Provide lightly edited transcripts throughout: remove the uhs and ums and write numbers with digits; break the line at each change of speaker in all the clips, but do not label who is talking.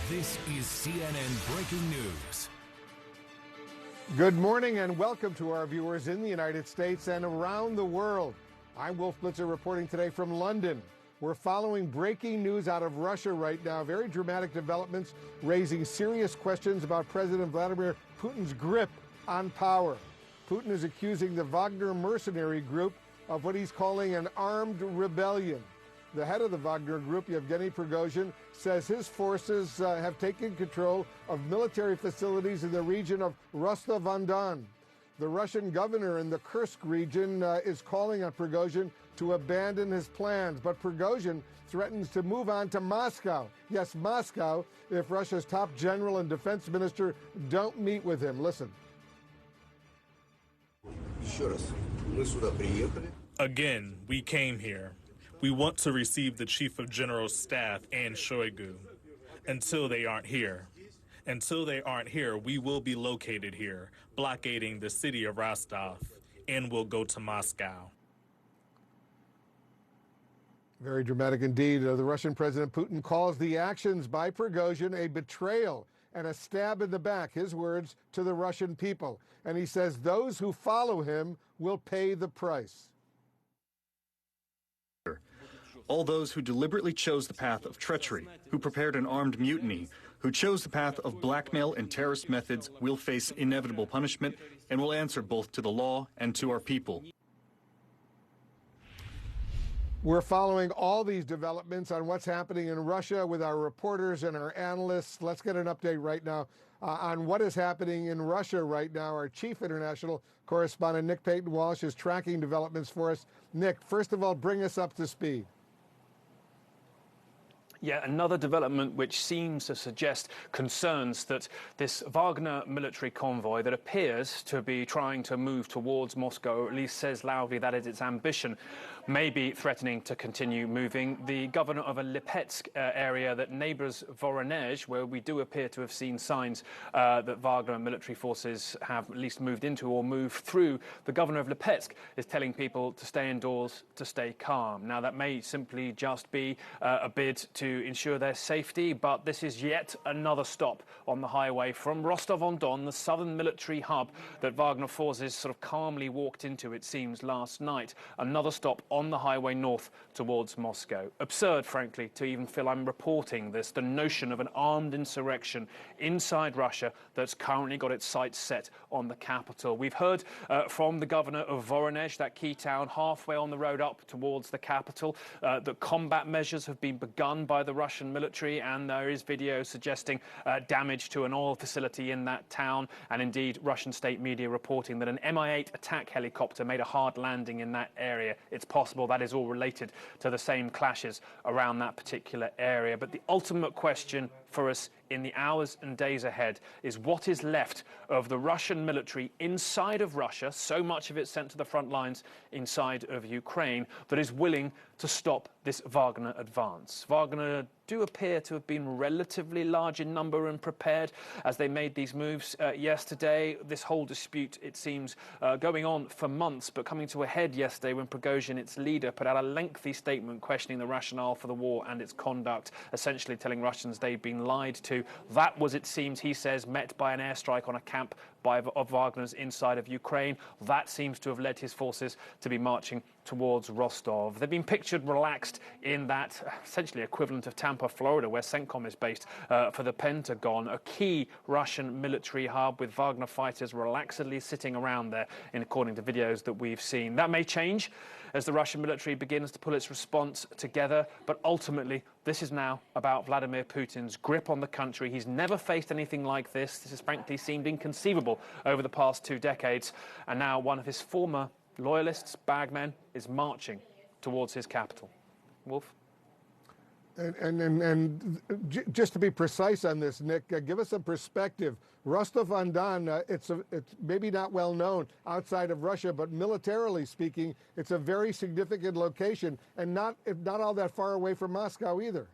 This is CNN Breaking News.
Good morning and welcome to our viewers in the United States and around the world. I'm Wolf Blitzer reporting today from London. We're following breaking news out of Russia right now. Very dramatic developments raising serious questions about President Vladimir Putin's grip on power. Putin is accusing the Wagner mercenary group of what he's calling an armed rebellion. The head of the Wagner group, Yevgeny Prigozhin, says his forces have taken control of military facilities in the region of Rostov-on-Don. The Russian governor in the Kursk region is calling on Prigozhin to abandon his plans, but Prigozhin threatens to move on to Moscow. Yes, Moscow, if Russia's top general and defense minister don't meet with him. Listen.
Again, we came here. We want to receive the Chief of General Staff and Shoigu. Until they aren't here. Until they aren't here, we will be located here, blockading the city of Rostov, and we'll go to Moscow.
Very dramatic indeed. The Russian President Putin calls the actions by Prigozhin a betrayal and a stab in the back, his words, to the Russian people. And he says those who follow him will pay the price.
All those who deliberately chose the path of treachery, who prepared an armed mutiny, who chose the path of blackmail and terrorist methods will face inevitable punishment and will answer both to the law and to our people.
We're following all these developments on what's happening in Russia with our reporters and our analysts. Let's get an update right now on what is happening in Russia right now. Our chief international correspondent, Nick Payton-Walsh, is tracking developments for us. Nick, first of all, bring us up to speed.
Yeah, another development which seems to suggest concerns that this Wagner military convoy that appears to be trying to move towards Moscow, or at least says loudly that is its ambition, may be threatening to continue moving. The governor of a Lipetsk area that neighbours Voronezh, where we do appear to have seen signs that Wagner military forces have at least moved into or moved through, the governor of Lipetsk is telling people to stay indoors, to stay calm. Now, that may simply just be a bid to ensure their safety, but this is yet another stop on the highway from Rostov-on-Don, the southern military hub that Wagner forces sort of calmly walked into, it seems, last night. Another stop on the highway north towards Moscow. Absurd, frankly, to even feel I'm reporting this, the notion of an armed insurrection inside Russia that's currently got its sights set on the capital. We've heard from the governor of Voronezh, that key town halfway on the road up towards the capital, that combat measures have been begun by the Russian military, and there is video suggesting damage to an oil facility in that town, and indeed Russian state media reporting that an Mi-8 attack helicopter made a hard landing in that area. It's possible that is all related to the same clashes around that particular area. But the ultimate question for us in the hours and days ahead is what is left of the Russian military inside of Russia, so much of it sent to the front lines inside of Ukraine, that is willing to stop this Wagner advance. Wagner do appear to have been relatively large in number and prepared as they made these moves yesterday. This whole dispute, it seems, going on for months, but coming to a head yesterday when Prigozhin, its leader, put out a lengthy statement questioning the rationale for the war and its conduct, essentially telling Russians they'd been lied to. That was, it seems, he says, met by an airstrike on a camp of Wagner's inside of Ukraine. That seems to have led his forces to be marching towards Rostov. They've been pictured relaxed in that essentially equivalent of Tampa, Florida, where CENTCOM is based for the Pentagon, a key Russian military hub with Wagner fighters relaxedly sitting around there, according to videos that we've seen. That may change as the Russian military begins to pull its response together, but ultimately this is now about Vladimir Putin's grip on the country. He's never faced anything like this. This has frankly seemed inconceivable over the past 2 decades, and now one of his former loyalists, bagmen, is marching towards his capital. Wolf?
And just to be precise on this, Nick, give us some perspective. Rostov-on-Don, it's maybe not well known outside of Russia, but militarily speaking, it's a very significant location, and not all that far away from Moscow either.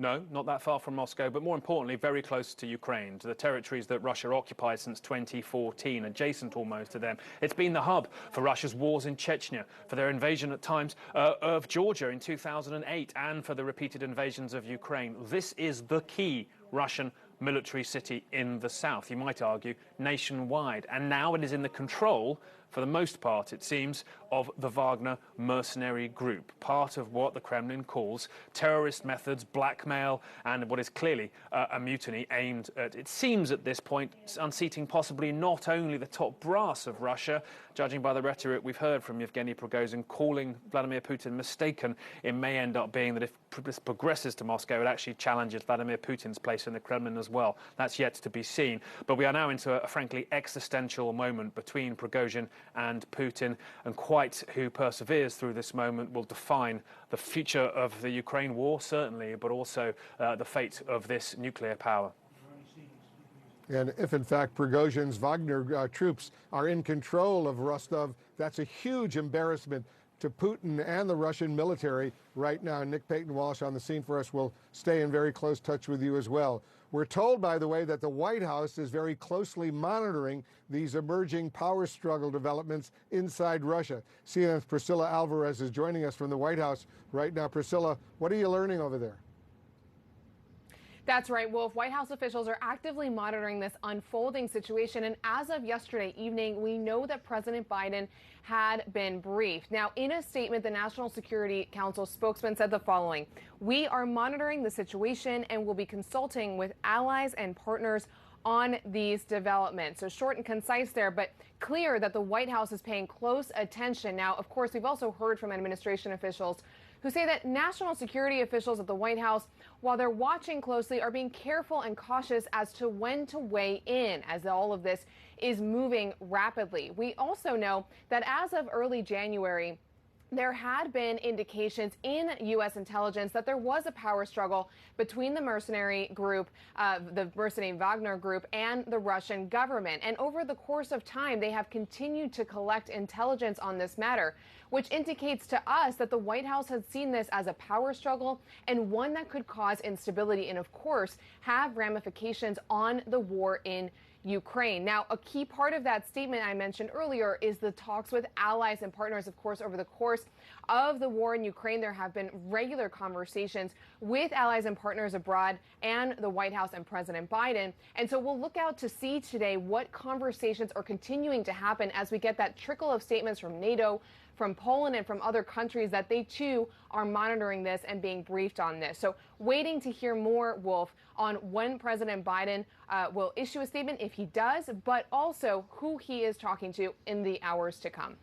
No, not that far from Moscow, but more importantly, very close to Ukraine, to the territories that Russia occupied since 2014, adjacent almost to them. It's been the hub for Russia's wars in Chechnya, for their invasion at times of Georgia in 2008, and for the repeated invasions of Ukraine. This is the key Russian military city in the south, you might argue, nationwide. And now it is in the control, for the most part, it seems, of the Wagner mercenary group, part of what the Kremlin calls terrorist methods, blackmail, and what is clearly a mutiny aimed at, it seems at this point, unseating possibly not only the top brass of Russia, judging by the rhetoric we've heard from Yevgeny Prigozhin, calling Vladimir Putin mistaken. It may end up being that if this progresses to Moscow, it actually challenges Vladimir Putin's place in the Kremlin as well. That's yet to be seen. But we are now into a frankly existential moment between Prigozhin and Putin, and quite who perseveres through this moment will define the future of the Ukraine war, certainly, but also the fate of this nuclear power.
And if, in fact, Prigozhin's Wagner troops are in control of Rostov, that's a huge embarrassment to Putin and the Russian military right now. Nick Payton-Walsh on the scene for us will stay in very close touch with you as well. We're told, by the way, that the White House is very closely monitoring these emerging power struggle developments inside Russia. CNN's Priscilla Alvarez is joining us from the White House right now. Priscilla, what are you learning over there?
That's right, Wolf. White House officials are actively monitoring this unfolding situation. And as of yesterday evening, we know that President Biden had been briefed. Now, in a statement, the National Security Council spokesman said the following: "We are monitoring the situation and will be consulting with allies and partners on these developments." So short and concise there, but clear that the White House is paying close attention. Now, of course, we've also heard from administration officials who say that national security officials at the White House, while they're watching closely, are being careful and cautious as to when to weigh in as all of this is moving rapidly. We also know that as of early January, there had been indications in U.S. intelligence that there was a power struggle between the mercenary group, the mercenary Wagner group, and the Russian government. And over the course of time, they have continued to collect intelligence on this matter, which indicates to us that the White House has seen this as a power struggle and one that could cause instability and, of course, have ramifications on the war in Ukraine. Now, a key part of that statement I mentioned earlier is the talks with allies and partners. Of course, over the course of the war in Ukraine, there have been regular conversations with allies and partners abroad and the White House and President Biden. And so we'll look out to see today what conversations are continuing to happen as we get that trickle of statements from NATO, from Poland, and from other countries that they too are monitoring this and being briefed on this. So waiting to hear more, Wolf, on when President Biden will issue a statement, if he does, but also who he is talking to in the hours to come.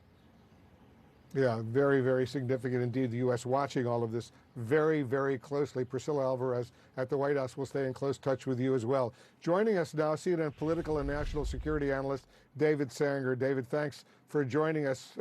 Yeah, very, very significant indeed. The U.S. watching all of this very, very closely. Priscilla Alvarez at the White House will stay in close touch with you as well. Joining us now, CNN political and national security analyst David Sanger. David, thanks for joining us.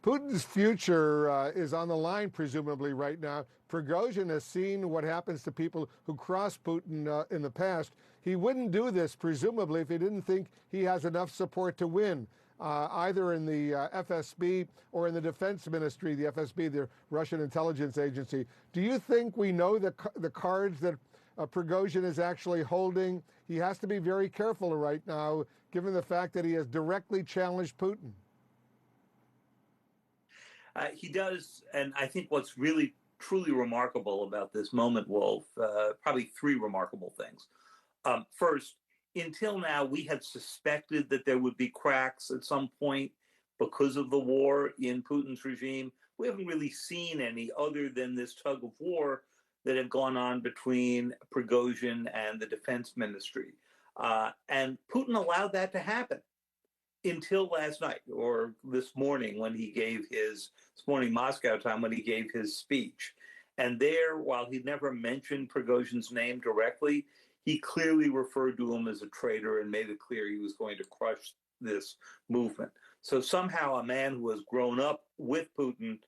Putin's future is on the line, presumably, right now. Prigozhin has seen what happens to people who cross Putin in the past. He wouldn't do this, presumably, if he didn't think he has enough support to win, either in the FSB or in the Defense Ministry, the FSB, the Russian intelligence agency. Do you think we know the cards that Prigozhin is actually holding? He has to be very careful right now, given the fact that he has directly challenged Putin.
He does, and I think what's really truly remarkable about this moment, Wolf, probably three remarkable things. First, until now, we had suspected that there would be cracks at some point because of the war in Putin's regime. We haven't really seen any other than this tug of war that had gone on between Prigozhin and the Defense Ministry. And Putin allowed that to happen until last night, or this morning when he gave his, this morning Moscow time, when he gave his speech. And there, while he never mentioned Prigozhin's name directly, he clearly referred to him as a traitor and made it clear he was going to crush this movement. So somehow a man who has grown up with Putin,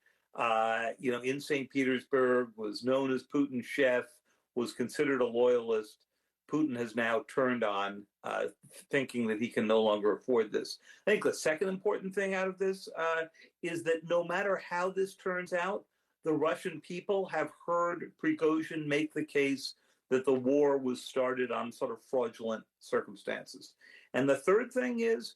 in St. Petersburg, was known as Putin's chef, was considered a loyalist, Putin has now turned on, thinking that he can no longer afford this. I think the second important thing out of this is that no matter how this turns out, the Russian people have heard Prigozhin make the case that the war was started on sort of fraudulent circumstances. And the third thing is,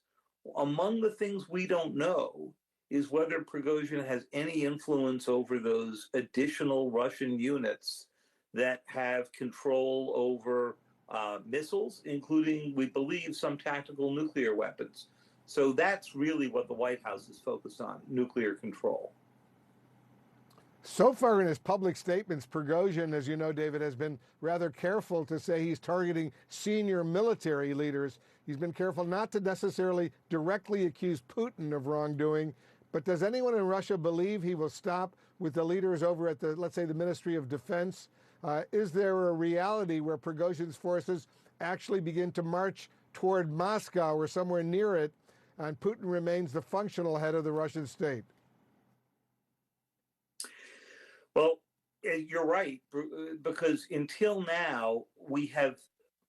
among the things we don't know is whether Prigozhin has any influence over those additional Russian units that have control over missiles, including, we believe, some tactical nuclear weapons. So that's really what the White House is focused on, nuclear control.
So far in his public statements, Prigozhin, as you know, David, has been rather careful to say he's targeting senior military leaders. He's been careful not to necessarily directly accuse Putin of wrongdoing. But does anyone in Russia believe he will stop with the leaders over at the, let's say, the Ministry of Defense? Is there a reality where Prigozhin's forces actually begin to march toward Moscow or somewhere near it, and Putin remains the functional head of the Russian state?
Well, you're right, because until now, we have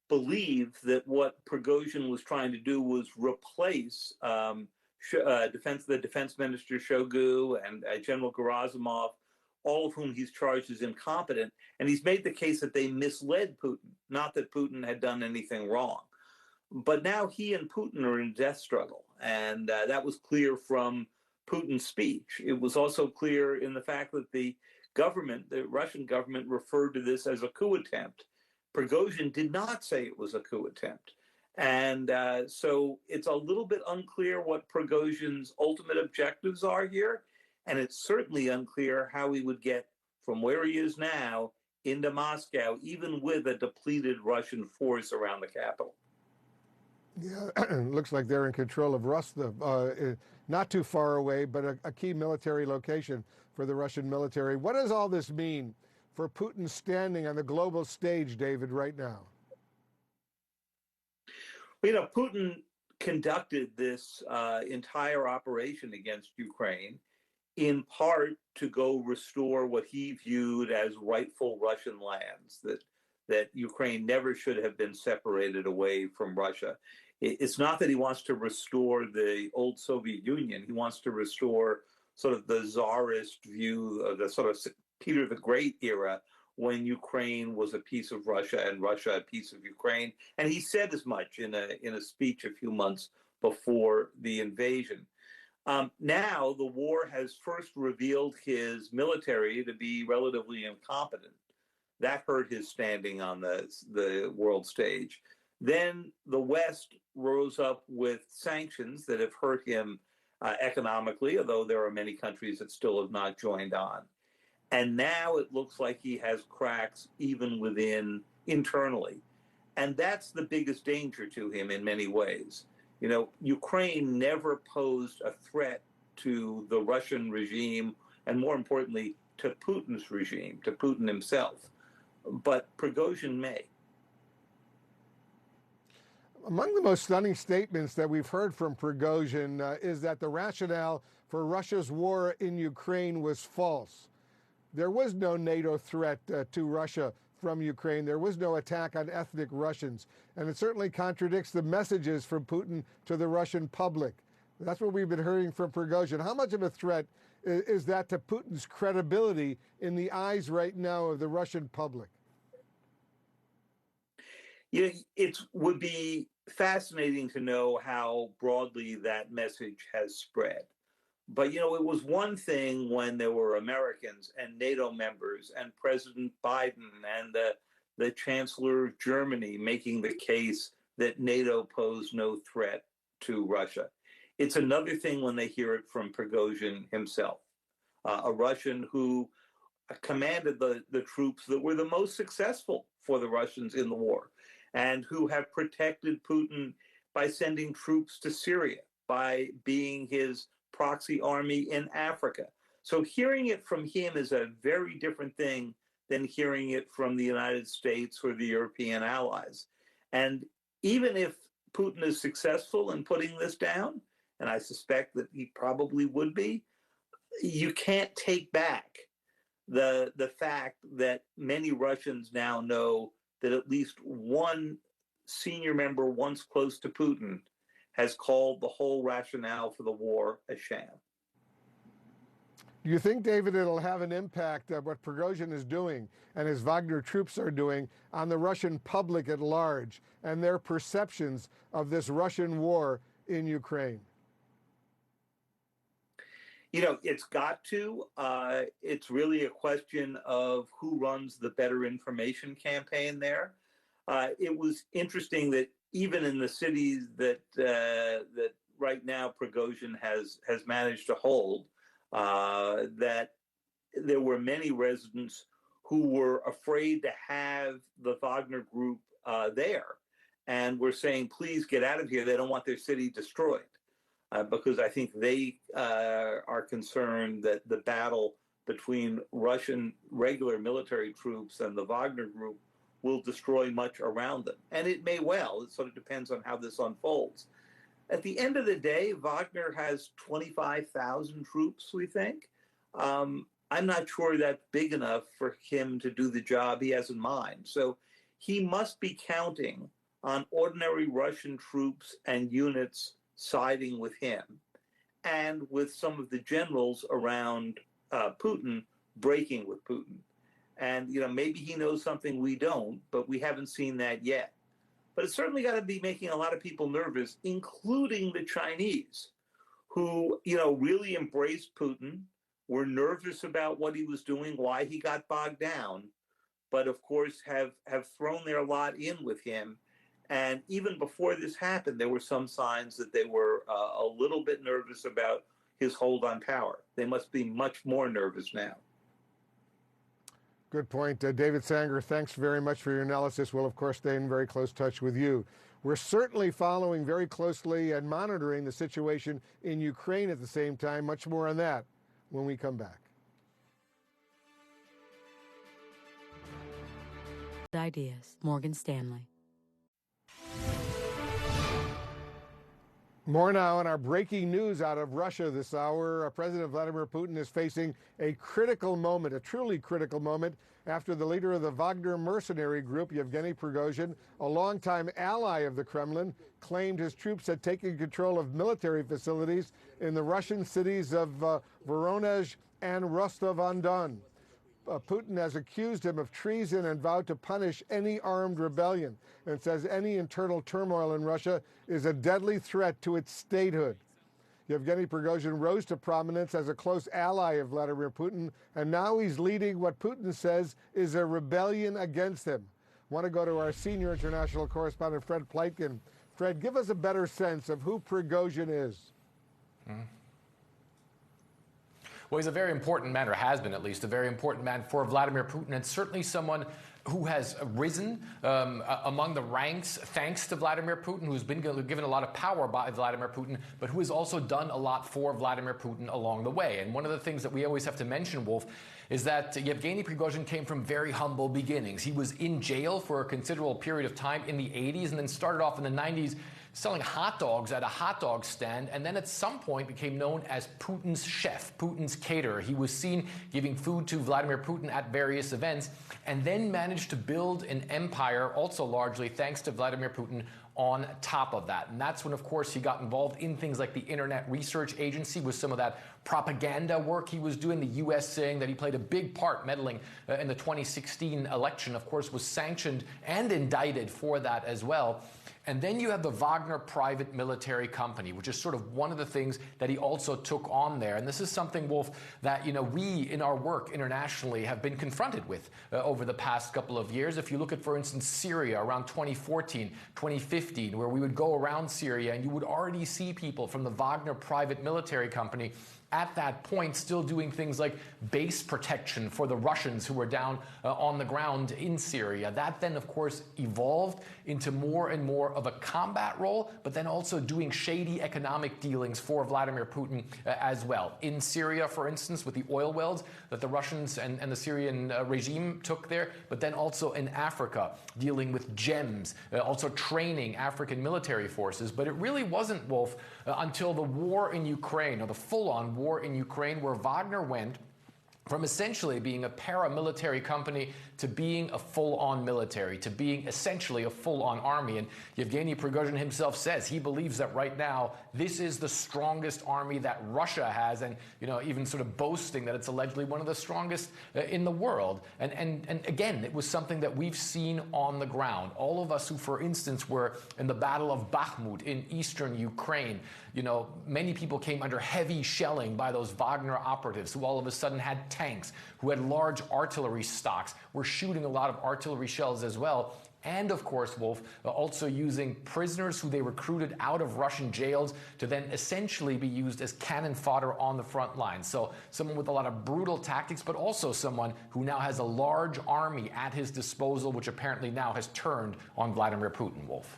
believed that what Prigozhin was trying to do was replace the defense minister Shoigu and General Gerasimov, all of whom he's charged as incompetent. And he's made the case that they misled Putin, not that Putin had done anything wrong. But now he and Putin are in a death struggle. And that was clear from Putin's speech. It was also clear in the fact that the Russian government, referred to this as a coup attempt. Prigozhin did not say it was a coup attempt. And so it's a little bit unclear what Prigozhin's ultimate objectives are here. And it's certainly unclear how he would get from where he is now into Moscow, even with a depleted Russian force around the capital.
Yeah, looks like they're in control of Rostov, not too far away, but a key military location for the Russian military. What does all this mean for Putin's standing on the global stage, David, right now?
You know, Putin conducted this entire operation against Ukraine in part to go restore what he viewed as rightful Russian lands, that Ukraine never should have been separated away from Russia. It's not that he wants to restore the old Soviet Union. He wants to restore sort of the czarist view of the sort of Peter the Great era, when Ukraine was a piece of Russia and Russia a piece of Ukraine. And he said as much in a speech a few months before the invasion. Now the war has first revealed his military to be relatively incompetent. That hurt his standing on the world stage. Then the West rose up with sanctions that have hurt him economically, although there are many countries that still have not joined on. And now it looks like he has cracks even internally. And that's the biggest danger to him in many ways. You know, Ukraine never posed a threat to the Russian regime, and more importantly, to Putin's regime, to Putin himself. But Prigozhin may.
Among the most stunning statements that we've heard from Prigozhin is that the rationale for Russia's war in Ukraine was false. There was no NATO threat to Russia from Ukraine. There was no attack on ethnic Russians. And it certainly contradicts the messages from Putin to the Russian public. That's what we've been hearing from Prigozhin. How much of a threat is that to Putin's credibility in the eyes right now of the Russian public?
You know, it would be fascinating to know how broadly that message has spread. But, you know, it was one thing when there were Americans and NATO members and President Biden and the Chancellor of Germany making the case that NATO posed no threat to Russia. It's another thing when they hear it from Prigozhin himself, a Russian who commanded the troops that were the most successful for the Russians in the war, and who have protected Putin by sending troops to Syria, by being his proxy army in Africa. So hearing it from him is a very different thing than hearing it from the United States or the European allies. And even if Putin is successful in putting this down, and I suspect that he probably would be, you can't take back the fact that many Russians now know that at least one senior member once close to Putin has called the whole rationale for the war a sham.
Do you think, David, it'll have an impact of what Prigozhin is doing and his Wagner troops are doing on the Russian public at large and their perceptions of this Russian war in Ukraine?
You know, it's got to. It's really a question of who runs the better information campaign there. It was interesting that even in the cities that right now Prigozhin has managed to hold, that there were many residents who were afraid to have the Wagner group there, and were saying, "Please get out of here." They don't want their city destroyed. Because I think they are concerned that the battle between Russian regular military troops and the Wagner group will destroy much around them. And it may well. It sort of depends on how this unfolds. At the end of the day, Wagner has 25,000 troops, we think. I'm not sure that's big enough for him to do the job he has in mind. So he must be counting on ordinary Russian troops and units siding with him, and with some of the generals around Putin breaking with Putin. And, you know, maybe he knows something we don't, but we haven't seen that yet. But it's certainly got to be making a lot of people nervous, including the Chinese, who, you know, really embraced Putin, were nervous about what he was doing, why he got bogged down, but of course have thrown their lot in with him. And even before this happened, there were some signs that they were a little bit nervous about his hold on power. They must be much more nervous now.
Good point. David Sanger, thanks very much for your analysis. We'll, of course, stay in very close touch with you. We're certainly following very closely and monitoring the situation in Ukraine at the same time. Much more on that when we come back.
Ideas. Morgan Stanley.
More now on our breaking news out of Russia this hour. President Vladimir Putin is facing a critical moment, a truly critical moment, after the leader of the Wagner mercenary group, Yevgeny Prigozhin, a longtime ally of the Kremlin, claimed his troops had taken control of military facilities in the Russian cities of Voronezh and Rostov-on-Don. Putin has accused him of treason and vowed to punish any armed rebellion, and says any internal turmoil in Russia is a deadly threat to its statehood. Yevgeny Prigozhin rose to prominence as a close ally of Vladimir Putin, and now he's leading what Putin says is a rebellion against him. I want to go to our senior international correspondent, Fred Pleitgen. Fred, give us a better sense of who Prigozhin is.
Well, he's a very important man, or has been at least, a very important man for Vladimir Putin, and certainly someone who has risen among the ranks thanks to Vladimir Putin, who's been given a lot of power by Vladimir Putin, but who has also done a lot for Vladimir Putin along the way. And one of the things that we always have to mention, Wolf, is that Yevgeny Prigozhin came from very humble beginnings. He was in jail for a considerable period of time in the 80s and then started off in the 90s selling hot dogs at a hot dog stand, and then at some point became known as Putin's chef, Putin's caterer. He was seen giving food to Vladimir Putin at various events, and then managed to build an empire, also largely thanks to Vladimir Putin, on top of that. And that's when, of course, he got involved in things like the Internet Research Agency with some of that propaganda work he was doing. The U.S. saying that he played a big part meddling in the 2016 election, of course, was sanctioned and indicted for that as well. And then you have the Wagner private military company, which is sort of one of the things that he also took on there. And this is something, Wolf, that, you know, we in our work internationally have been confronted with over the past couple of years. If you look at, for instance, Syria around 2014, 2015, where we would go around Syria and you would already see people from the Wagner private military company at that point still doing things like base protection for the Russians who were down on the ground in Syria. That then, of course, evolved into more and more of a combat role, but then also doing shady economic dealings for Vladimir Putin as well. In Syria, for instance, with the oil wells that the Russians and the Syrian regime took there, but then also in Africa, dealing with gems, also training African military forces. But it really wasn't, Wolf, until the war in Ukraine, or the full-on war in Ukraine, where Wagner went from essentially being a paramilitary company to being a full-on military, to being essentially a full-on army. And Yevgeny Prigozhin himself says he believes that right now this is the strongest army that Russia has, and even sort of boasting that it's allegedly one of the strongest in the world. And again, it was something that we've seen on the ground. All of us who, for instance, were in the Battle of Bakhmut in eastern Ukraine, many people came under heavy shelling by those Wagner operatives who all of a sudden had tanks, who had large artillery stocks, were shooting a lot of artillery shells as well. And of course, Wolf, also using prisoners who they recruited out of Russian jails to then essentially be used as cannon fodder on the front lines. So someone with a lot of brutal tactics, but also someone who now has a large army at his disposal, which apparently now has turned on Vladimir Putin, Wolf.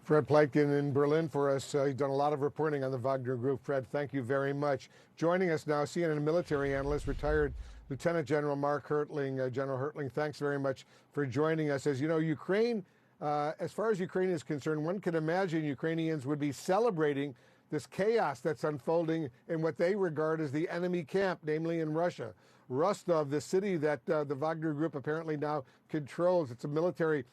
Fred Pleitgen in Berlin for us. He's done a lot of reporting on the Wagner Group. Fred, thank you very much. Joining us now, CNN military analyst, retired Lieutenant General Mark Hertling. General Hertling, thanks very much for joining us. As you know, Ukraine, as far as Ukraine is concerned, one can imagine Ukrainians would be celebrating this chaos that's unfolding in what they regard as the enemy camp, namely in Russia. Rostov, the city that the Wagner Group apparently now controls, it's a military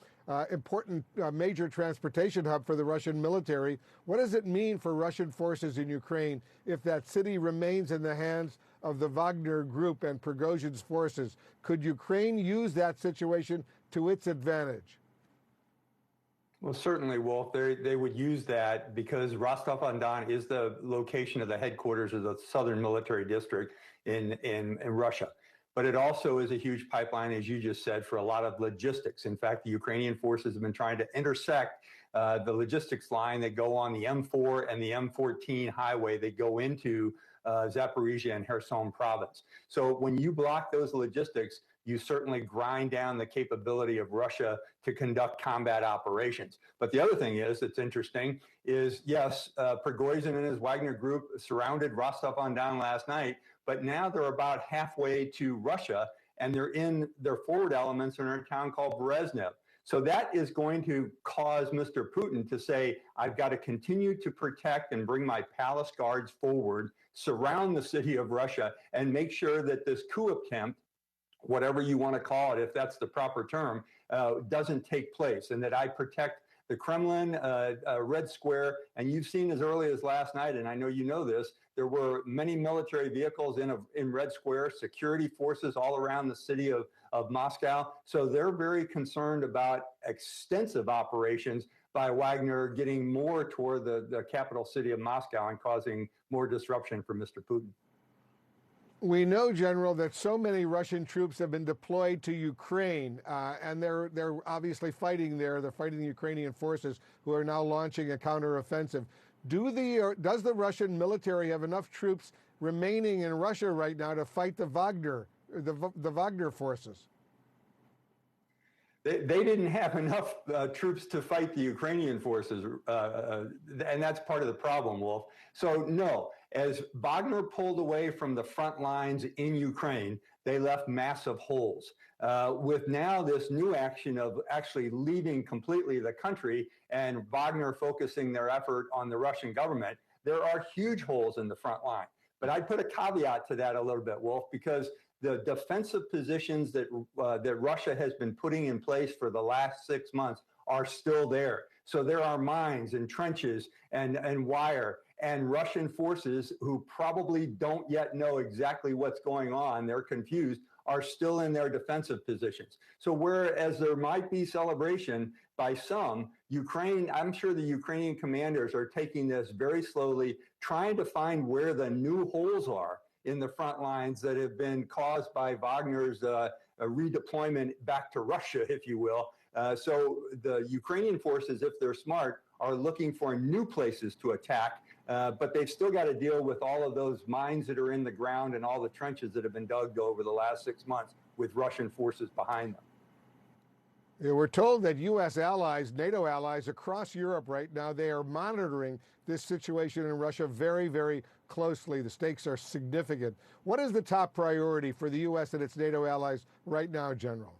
important major transportation hub for the Russian military. What does it mean for Russian forces in Ukraine if that city remains in the hands of the Wagner Group and Prigozhin's forces? Could Ukraine use that situation to its advantage?
Well, certainly, Wolf. They would use that because Rostov-on-Don is the location of the headquarters of the Southern Military District in Russia. But it also is a huge pipeline, as you just said, for a lot of logistics. In fact, the Ukrainian forces have been trying to intersect the logistics line that go on the M4 and the M14 highway that go into Zaporizhia and Kherson province. So when you block those logistics, you certainly grind down the capability of Russia to conduct combat operations. But the other thing is, that's interesting, is yes, Prigozhin and his Wagner Group surrounded Rostov-on-Don last night, but now they're about halfway to Russia, and they're in their forward elements in a town called Brezhnev. So that is going to cause Mr. Putin to say, I've got to continue to protect and bring my palace guards forward, surround the city of Russia, and make sure that this coup attempt, whatever you want to call it, if that's the proper term, doesn't take place, and that I protect the Kremlin, Red Square. And you've seen as early as last night, and I know you know this, there were many military vehicles in Red Square, security forces all around the city of Moscow. So they're very concerned about extensive operations by Wagner getting more toward the capital city of Moscow and causing more disruption for Mr. Putin.
We know, General, that so many Russian troops have been deployed to Ukraine, and they're obviously fighting there. They're fighting the Ukrainian forces, who are now launching a counteroffensive. Does the Russian military have enough troops remaining in Russia right now to fight the Wagner forces?
They didn't have enough troops to fight the Ukrainian forces, and that's part of the problem, Wolf. So no, as Wagner pulled away from the front lines in Ukraine, they left massive holes. With now this new action of actually leaving completely the country and Wagner focusing their effort on the Russian government, there are huge holes in the front line. But I'd put a caveat to that a little bit, Wolf, because the defensive positions that Russia has been putting in place for the last 6 months are still there. So there are mines and trenches and wire, and Russian forces who probably don't yet know exactly what's going on, they're confused, are still in their defensive positions. So whereas there might be celebration by some, Ukraine, I'm sure the Ukrainian commanders are taking this very slowly, trying to find where the new holes are in the front lines that have been caused by Wagner's redeployment back to Russia, if you will. So the Ukrainian forces, if they're smart, are looking for new places to attack, but they've still got to deal with all of those mines that are in the ground and all the trenches that have been dug over the last 6 months with Russian forces behind them.
Yeah, we're told that U.S. allies, NATO allies across Europe right now, they are monitoring this situation in Russia very, very closely. The stakes are significant. What is the top priority for the U.S. and its NATO allies right now, General?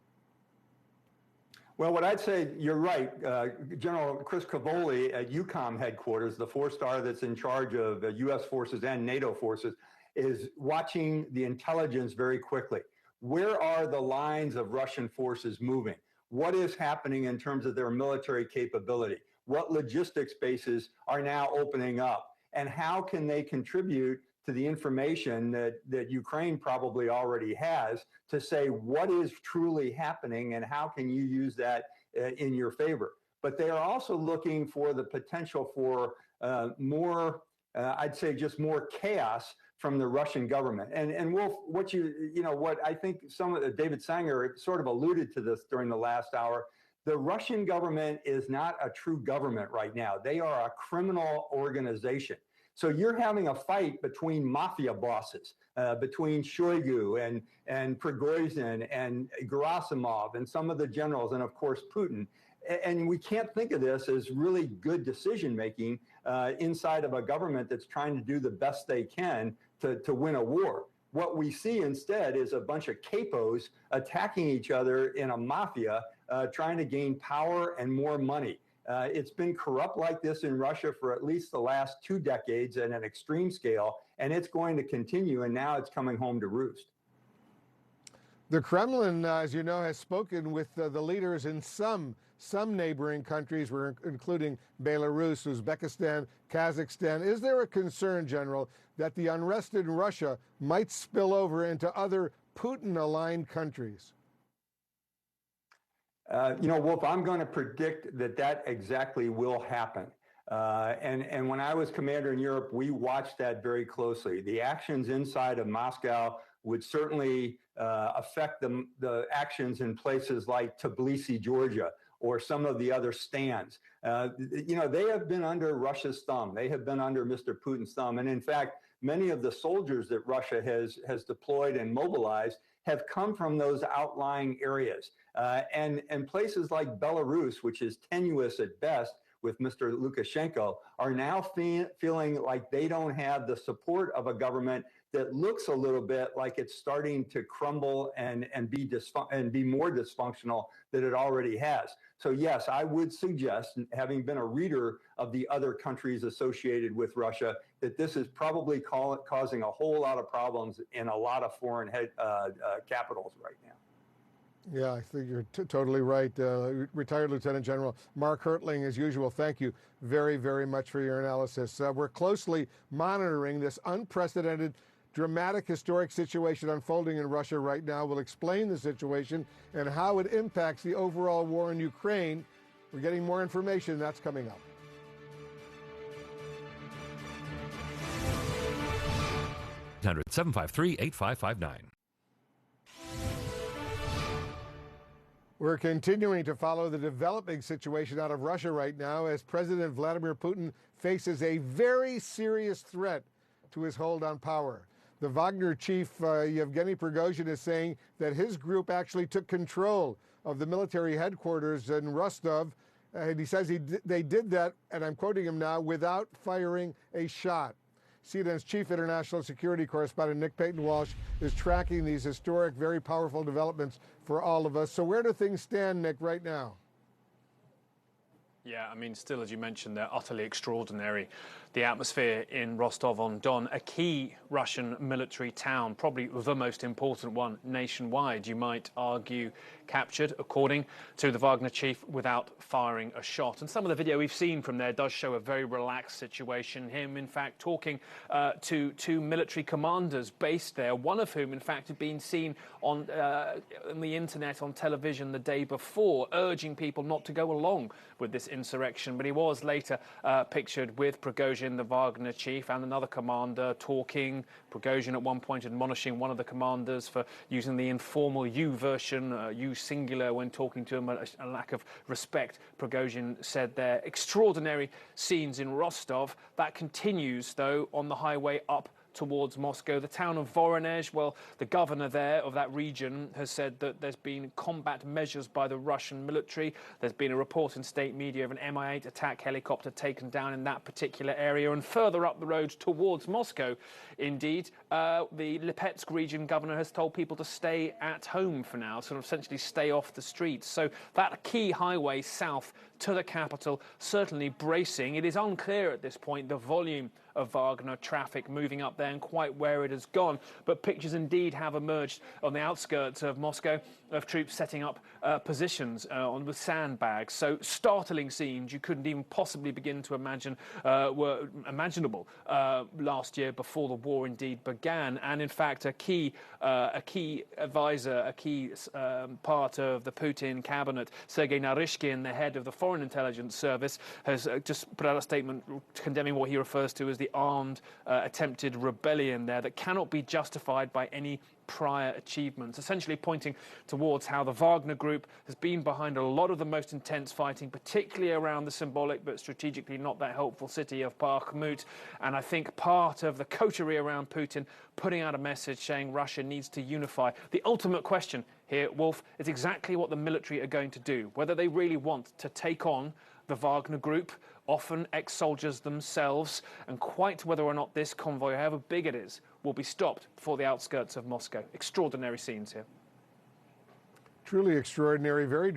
Well, what I'd say, you're right. General Chris Cavoli at EUCOM headquarters, the four-star that's in charge of U.S. forces and NATO forces, is watching the intelligence very quickly. Where are the lines of Russian forces moving? What is happening in terms of their military capability? What logistics bases are now opening up? And how can they contribute to the information that Ukraine probably already has to say what is truly happening and how can you use that in your favor? But they are also looking for the potential for more, I'd say just more chaos from the Russian government. And Wolf, what I think some of the, David Sanger sort of alluded to this during the last hour, the Russian government is not a true government right now. They are a criminal organization. So you're having a fight between mafia bosses, between Shoigu and Prigozhin and Gerasimov and some of the generals, and of course Putin. And we can't think of this as really good decision-making inside of a government that's trying to do the best they can to win a war. What we see instead is a bunch of capos attacking each other in a mafia, trying to gain power and more money. It's been corrupt like this in Russia for at least the last 2 decades at an extreme scale, and it's going to continue, and now it's coming home to roost.
The Kremlin, as you know, has spoken with the leaders in some neighboring countries, including Belarus, Uzbekistan, Kazakhstan. Is there a concern, General, that the unrest in Russia might spill over into other Putin-aligned countries?
Wolf, I'm going to predict that exactly will happen. And when I was commander in Europe, we watched that very closely. The actions inside of Moscow would certainly affect the actions in places like Tbilisi, Georgia, or some of the other stands. They have been under Russia's thumb. They have been under Mr. Putin's thumb. And in fact, many of the soldiers that Russia has deployed and mobilized have come from those outlying areas. And places like Belarus, which is tenuous at best with Mr. Lukashenko, are now feeling like they don't have the support of a government that looks a little bit like it's starting to crumble and be more dysfunctional than it already has. So yes, I would suggest, having been a reader of the other countries associated with Russia, that this is probably causing a whole lot of problems in a lot of foreign capitals right now.
Yeah, I think you're totally right. Retired Lieutenant General Mark Hertling, as usual, thank you very, very much for your analysis. We're closely monitoring this unprecedented, dramatic, historic situation unfolding in Russia right now. We'll explain the situation and how it impacts the overall war in Ukraine. We're getting more information. That's coming up.
#753-8559.
We're continuing to follow the developing situation out of Russia right now as President Vladimir Putin faces a very serious threat to his hold on power. The Wagner chief, Yevgeny Prigozhin, is saying that his group actually took control of the military headquarters in Rostov. And he says they did that, and I'm quoting him now, without firing a shot. CNN's chief international security correspondent Nick Payton-Walsh is tracking these historic, very powerful developments for all of us. So where do things stand, Nick, right now?
Yeah, I mean, still, as you mentioned, they're utterly extraordinary. The atmosphere in Rostov-on-Don, a key Russian military town, probably the most important one nationwide, you might argue, captured, according to the Wagner chief, without firing a shot. And some of the video we've seen from there does show a very relaxed situation. Him, in fact, talking to two military commanders based there, one of whom, in fact, had been seen on the internet, on television the day before, urging people not to go along with this insurrection. But he was later pictured with Prigozhin, the Wagner chief, and another commander talking. Prigozhin at one point admonishing one of the commanders for using the informal you version, you singular, when talking to him, a lack of respect, Prigozhin said there. Extraordinary scenes in Rostov. That continues, though, on the highway up towards Moscow. The town of Voronezh, well, the governor there of that region has said that there's been combat measures by the Russian military. There's been a report in state media of an Mi-8 attack helicopter taken down in that particular area. And further up the road towards Moscow, indeed, the Lipetsk region governor has told people to stay at home for now, sort of essentially stay off the streets. So that key highway south to the capital, certainly bracing. It is unclear at this point the volume of Wagner traffic moving up there and quite where it has gone. But pictures indeed have emerged on the outskirts of Moscow of troops setting up positions with sandbags. So startling scenes you couldn't even possibly begin to imagine were imaginable last year before the war indeed began. And in fact, a key advisor, a key part of the Putin cabinet, Sergei Narishkin, the head of the Foreign Intelligence Service, has just put out a statement condemning what he refers to as the armed attempted rebellion there that cannot be justified by any prior achievements, essentially pointing towards how the Wagner group has been behind a lot of the most intense fighting, particularly around the symbolic but strategically not that helpful city of Bakhmut. And I think part of the coterie around Putin putting out a message saying Russia needs to unify. The ultimate question here, Wolf, is exactly what the military are going to do, whether they really want to take on the Wagner group, often ex-soldiers themselves, and quite whether or not this convoy, however big it is, will be stopped before the outskirts of Moscow. Extraordinary scenes here.
Truly extraordinary, very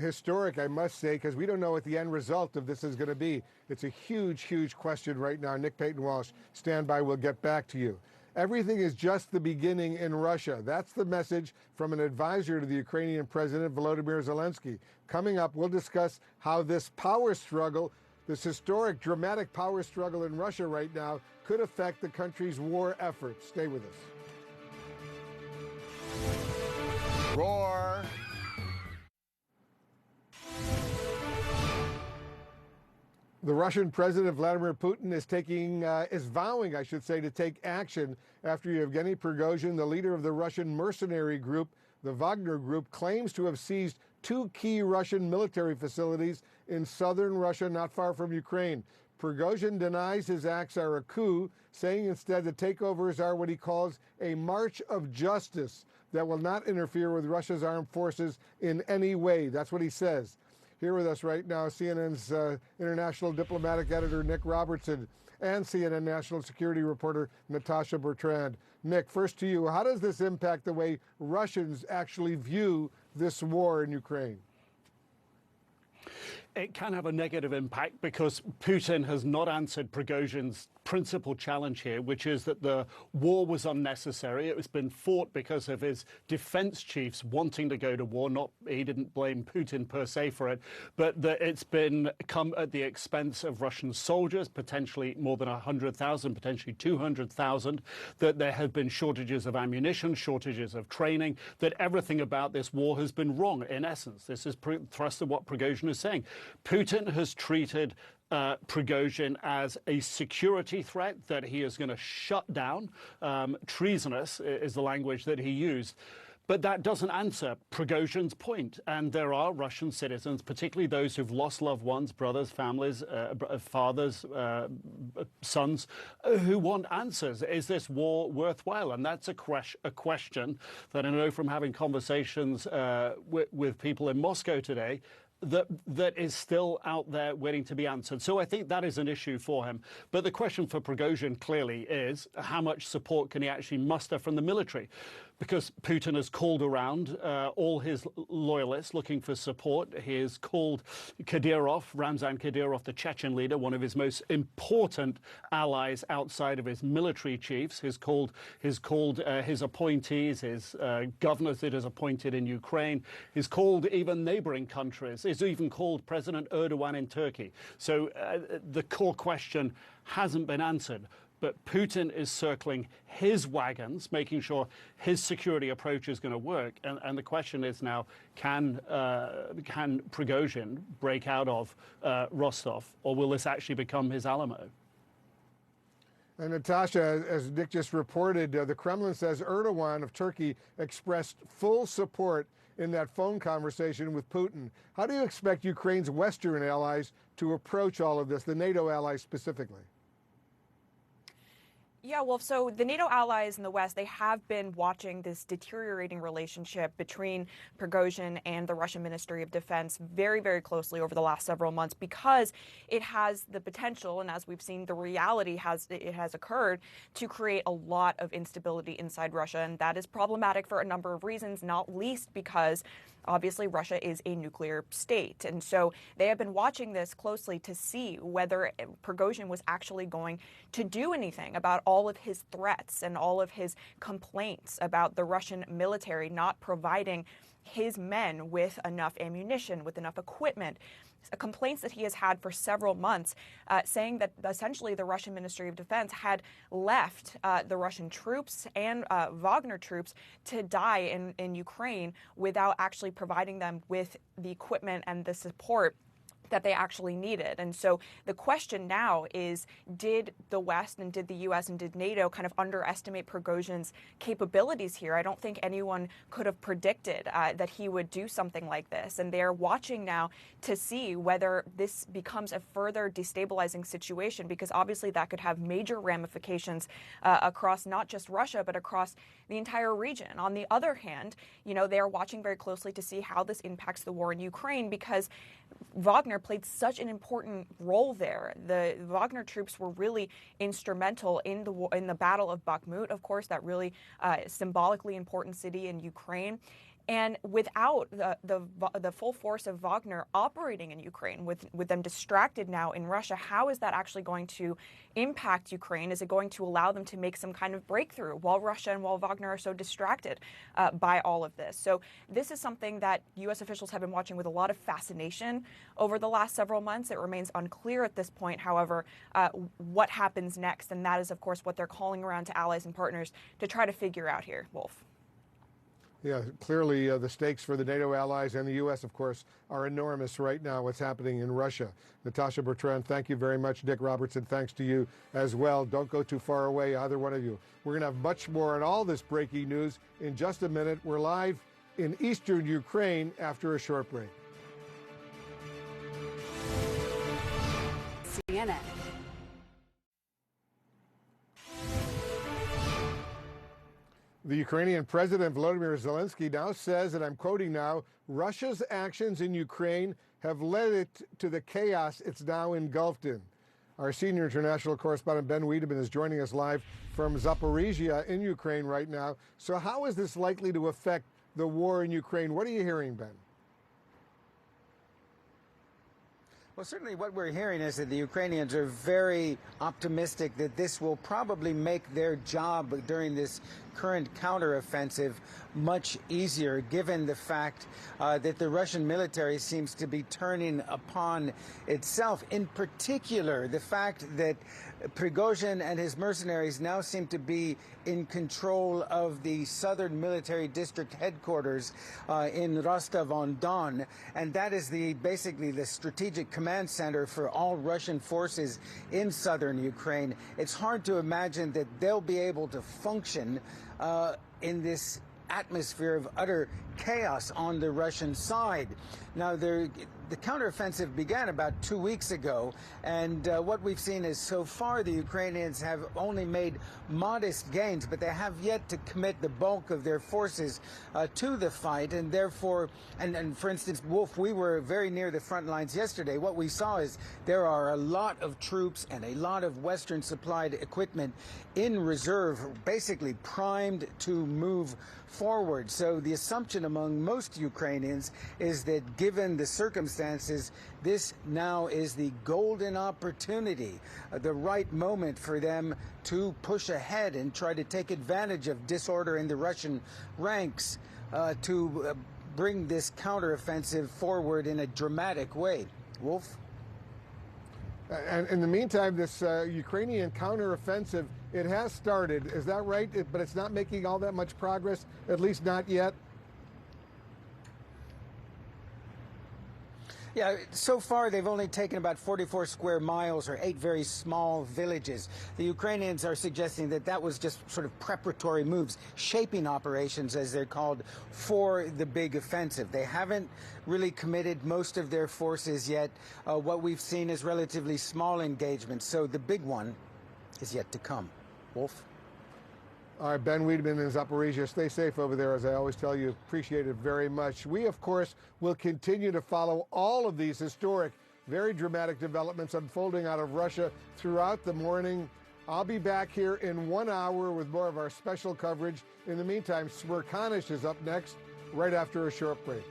historic, I must say, because we don't know what the end result of this is going to be. It's a huge, huge question right now. Nick Payton-Walsh, stand by. We'll get back to you. Everything is just the beginning in Russia. That's the message from an advisor to the Ukrainian President, Volodymyr Zelensky. Coming up, we'll discuss how this power struggle, this historic, dramatic power struggle in Russia right now, could affect the country's war efforts. Stay with us. Roar. The Russian President Vladimir Putin is vowing, I should say, to take action after Yevgeny Prigozhin, the leader of the Russian mercenary group, the Wagner Group, claims to have seized two key Russian military facilities in southern Russia, not far from Ukraine. Prigozhin denies his acts are a coup, saying instead the takeovers are what he calls a march of justice that will not interfere with Russia's armed forces in any way. That's what he says. Here with us right now, CNN's international diplomatic editor, Nick Robertson, and CNN national security reporter, Natasha Bertrand. Nick, first to you. How does this impact the way Russians actually view this war in Ukraine?
It can have a negative impact because Putin has not answered Prigozhin's principal challenge here, which is that the war was unnecessary. It has been fought because of his defense chiefs wanting to go to war. He didn't blame Putin per se for it, but that it's been come at the expense of Russian soldiers, potentially more than 100,000, potentially 200,000, that there have been shortages of ammunition, shortages of training, that everything about this war has been wrong, in essence. This is thrust of what Prigozhin is saying. Putin has treated Prigozhin as a security threat that he is going to shut down. Treasonous is the language that he used. But that doesn't answer Prigozhin's point. And there are Russian citizens, particularly those who've lost loved ones, brothers, families, fathers, sons, who want answers. Is this war worthwhile? And that's a question that I know from having conversations with people in Moscow today, that is still out there waiting to be answered. So I think that is an issue for him. But the question for Prigozhin clearly is how much support can he actually muster from the military? Because Putin has called around all his loyalists looking for support. He has called Ramzan Kadyrov, the Chechen leader, one of his most important allies outside of his military chiefs. He's called his appointees, his governors that is appointed in Ukraine. He's called even neighboring countries. He's even called President Erdogan in Turkey. So the core question hasn't been answered. But Putin is circling his wagons, making sure his security approach is going to work. And the question is now, can Prigozhin break out of Rostov, or will this actually become his Alamo?
And Natasha, as Nick just reported, the Kremlin says Erdogan of Turkey expressed full support in that phone conversation with Putin. How do you expect Ukraine's Western allies to approach all of this, the NATO allies specifically?
Yeah, well, so the NATO allies in the West, they have been watching this deteriorating relationship between Prigozhin and the Russian Ministry of Defense very, very closely over the last several months because it has the potential, and as we've seen, the reality has occurred to create a lot of instability inside Russia, and that is problematic for a number of reasons, not least because obviously Russia is a nuclear state. And so they have been watching this closely to see whether Prigozhin was actually going to do anything about all of his threats and all of his complaints about the Russian military not providing his men with enough ammunition, with enough equipment. Complaints that he has had for several months, saying that essentially the Russian Ministry of Defense had left the Russian troops and Wagner troops to die in Ukraine without actually providing them with the equipment and the support that they actually needed. And so the question now is, did the West and did the U.S. and did NATO kind of underestimate Prigozhin's capabilities here? I don't think anyone could have predicted that he would do something like this. And they're watching now to see whether this becomes a further destabilizing situation, because obviously that could have major ramifications across not just Russia, but across the entire region. On the other hand, they are watching very closely to see how this impacts the war in Ukraine, because Wagner played such an important role there. The Wagner troops were really instrumental in the Battle of Bakhmut, of course, that really symbolically important city in Ukraine. And without the full force of Wagner operating in Ukraine, with them distracted now in Russia, how is that actually going to impact Ukraine? Is it going to allow them to make some kind of breakthrough while Russia and while Wagner are so distracted by all of this? So this is something that U.S. officials have been watching with a lot of fascination over the last several months. It remains unclear at this point, however, what happens next. And that is, of course, what they're calling around to allies and partners to try to figure out here. Wolf.
Yeah, clearly the stakes for the NATO allies and the U.S., of course, are enormous right now, what's happening in Russia. Natasha Bertrand, thank you very much. Dick Robertson, thanks to you as well. Don't go too far away, either one of you. We're going to have much more on all this breaking news in just a minute. We're live in eastern Ukraine after a short break.
CNN.
The Ukrainian President Volodymyr Zelensky now says, and I'm quoting now, Russia's actions in Ukraine have led it to the chaos it's now engulfed in. Our senior international correspondent Ben Wiedemann is joining us live from Zaporizhia in Ukraine right now. So how is this likely to affect the war in Ukraine? What are you hearing, Ben?
Well, certainly what we're hearing is that the Ukrainians are very optimistic that this will probably make their job during this current counteroffensive much easier, given the fact that the Russian military seems to be turning upon itself. In particular, the fact that Prigozhin and his mercenaries now seem to be in control of the southern military district headquarters in Rostov-on-Don, and that is basically the strategic command center for all Russian forces in southern Ukraine. It's hard to imagine that they'll be able to function in this atmosphere of utter chaos on the Russian side. Now, the counteroffensive began about 2 weeks ago, and what we've seen is so far the Ukrainians have only made modest gains, but they have yet to commit the bulk of their forces to the fight, and therefore, and for instance, Wolf, we were very near the front lines yesterday. What we saw is there are a lot of troops and a lot of Western supplied equipment in reserve, basically primed to move forward. So the assumption among most Ukrainians is that given the circumstances, this now is the golden opportunity, the right moment for them to push ahead and try to take advantage of disorder in the Russian ranks to bring this counteroffensive forward in a dramatic way. Wolf?
And in the meantime, this Ukrainian counteroffensive, it has started. Is that right? But it's not making all that much progress, at least not yet?
Yeah, so far they've only taken about 44 square miles or 8 very small villages. The Ukrainians are suggesting that that was just sort of preparatory moves, shaping operations as they're called, for the big offensive. They haven't really committed most of their forces yet. What we've seen is relatively small engagements, so the big one is yet to come.
Wolf.
All right, Ben Wiedemann in Zaporizhia. Stay safe over there, as I always tell you. Appreciate it very much. We, of course, will continue to follow all of these historic, very dramatic developments unfolding out of Russia throughout the morning. I'll be back here in 1 hour with more of our special coverage. In the meantime, Smerconish is up next, right after a short break.